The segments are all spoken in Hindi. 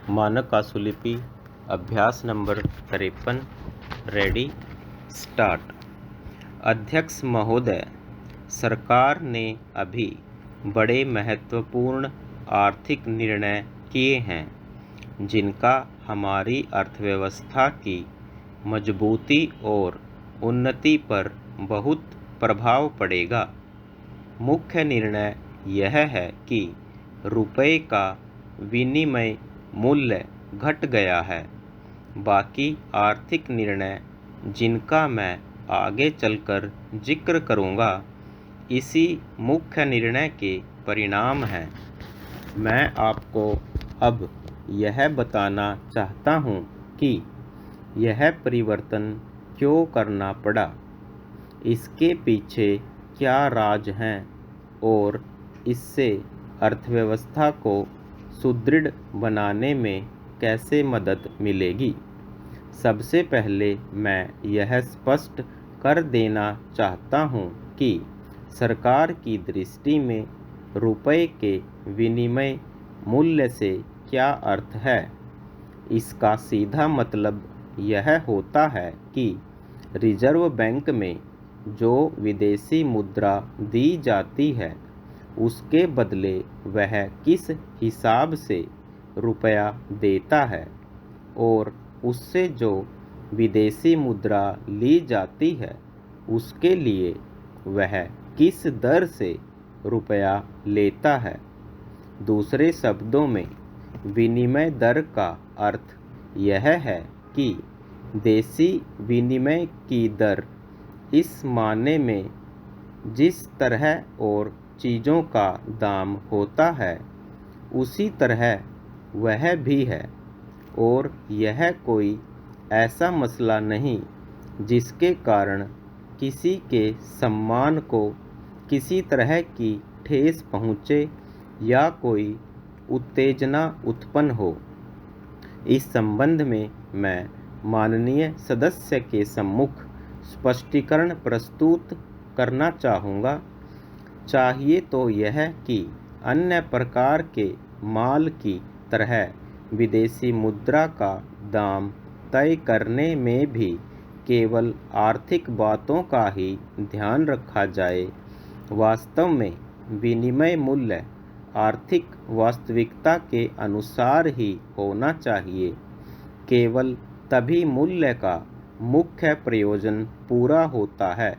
मानक आशुलिपि अभ्यास नंबर 53 रेडी स्टार्ट। अध्यक्ष महोदय, सरकार ने अभी बड़े महत्वपूर्ण आर्थिक निर्णय किए हैं जिनका हमारी अर्थव्यवस्था की मजबूती और उन्नति पर बहुत प्रभाव पड़ेगा। मुख्य निर्णय यह है कि रुपये का विनिमय मूल्य घट गया है। बाकी आर्थिक निर्णय जिनका मैं आगे चलकर जिक्र करूंगा, इसी मुख्य निर्णय के परिणाम हैं। मैं आपको अब यह बताना चाहता हूं कि यह परिवर्तन क्यों करना पड़ा, इसके पीछे क्या राज हैं और इससे अर्थव्यवस्था को सुदृढ़ बनाने में कैसे मदद मिलेगी। सबसे पहले मैं यह स्पष्ट कर देना चाहता हूं कि सरकार की दृष्टि में रुपये के विनिमय मूल्य से क्या अर्थ है। इसका सीधा मतलब यह होता है कि रिजर्व बैंक में जो विदेशी मुद्रा दी जाती है, उसके बदले वह किस हिसाब से रुपया देता है और उससे जो विदेशी मुद्रा ली जाती है, उसके लिए वह किस दर से रुपया लेता है। दूसरे शब्दों में, विनिमय दर का अर्थ यह है कि देशी विनिमय की दर इस मायने में जिस तरह और चीज़ों का दाम होता है, उसी तरह वह भी है, और यह कोई ऐसा मसला नहीं जिसके कारण किसी के सम्मान को किसी तरह की ठेस पहुँचे या कोई उत्तेजना उत्पन्न हो। इस संबंध में मैं माननीय सदस्य के सम्मुख स्पष्टीकरण प्रस्तुत करना चाहूँगा। चाहिए तो यह कि अन्य प्रकार के माल की तरह विदेशी मुद्रा का दाम तय करने में भी केवल आर्थिक बातों का ही ध्यान रखा जाए। वास्तव में विनिमय मूल्य आर्थिक वास्तविकता के अनुसार ही होना चाहिए। केवल तभी मूल्य का मुख्य प्रयोजन पूरा होता है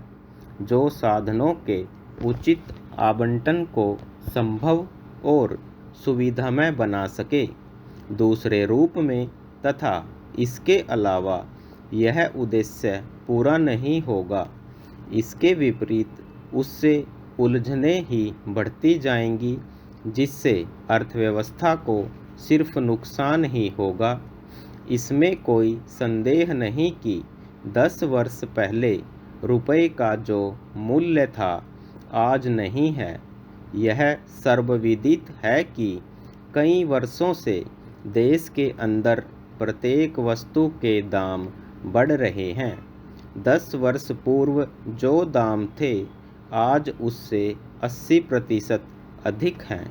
जो साधनों के उचित आवंटन को संभव और सुविधामय बना सके। दूसरे रूप में तथा इसके अलावा यह उद्देश्य पूरा नहीं होगा। इसके विपरीत उससे उलझनें ही बढ़ती जाएंगी, जिससे अर्थव्यवस्था को सिर्फ नुकसान ही होगा। इसमें कोई संदेह नहीं कि 10 वर्ष पहले रुपये का जो मूल्य था, आज नहीं है। यह सर्वविदित है कि कई वर्षों से देश के अंदर प्रत्येक वस्तु के दाम बढ़ रहे हैं। 10 वर्ष पूर्व जो दाम थे, आज उससे 80% अधिक हैं।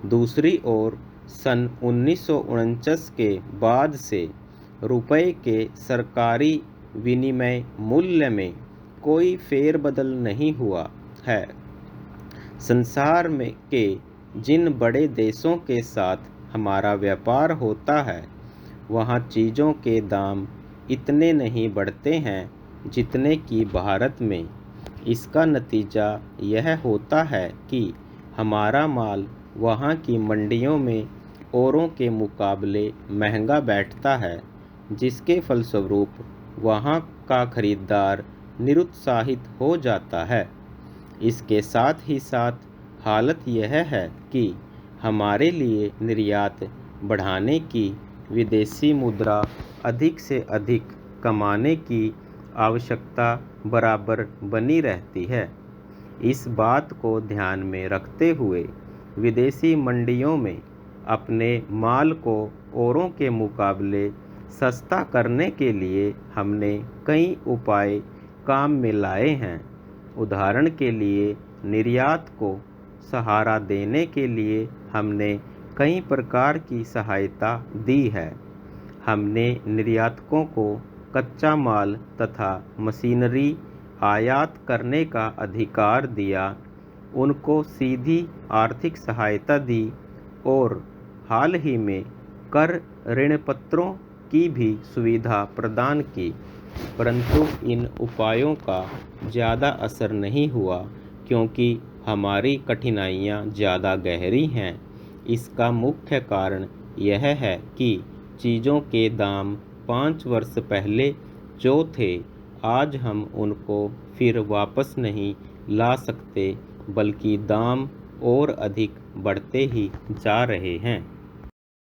दूसरी ओर सन 1949 के बाद से रुपये के सरकारी विनिमय मूल्य में कोई फेरबदल नहीं हुआ है। संसार में के जिन बड़े देशों के साथ हमारा व्यापार होता है, वहाँ चीज़ों के दाम इतने नहीं बढ़ते हैं जितने कि भारत में। इसका नतीजा यह होता है कि हमारा माल वहाँ की मंडियों में औरों के मुकाबले महंगा बैठता है, जिसके फलस्वरूप वहाँ का खरीदार निरुत्साहित हो जाता है। इसके साथ ही साथ हालत यह है कि हमारे लिए निर्यात बढ़ाने की, विदेशी मुद्रा अधिक से अधिक कमाने की आवश्यकता बराबर बनी रहती है। इस बात को ध्यान में रखते हुए विदेशी मंडियों में अपने माल को औरों के मुकाबले सस्ता करने के लिए हमने कई उपाय काम में लाए हैं। उदाहरण के लिए, निर्यात को सहारा देने के लिए हमने कई प्रकार की सहायता दी है। हमने निर्यातकों को कच्चा माल तथा मशीनरी आयात करने का अधिकार दिया, उनको सीधी आर्थिक सहायता दी और हाल ही में कर ऋणपत्रों की भी सुविधा प्रदान की। परंतु इन उपायों का ज़्यादा असर नहीं हुआ क्योंकि हमारी कठिनाइयाँ ज़्यादा गहरी हैं। इसका मुख्य कारण यह है कि चीज़ों के दाम 5 वर्ष पहले जो थे, आज हम उनको फिर वापस नहीं ला सकते, बल्कि दाम और अधिक बढ़ते ही जा रहे हैं।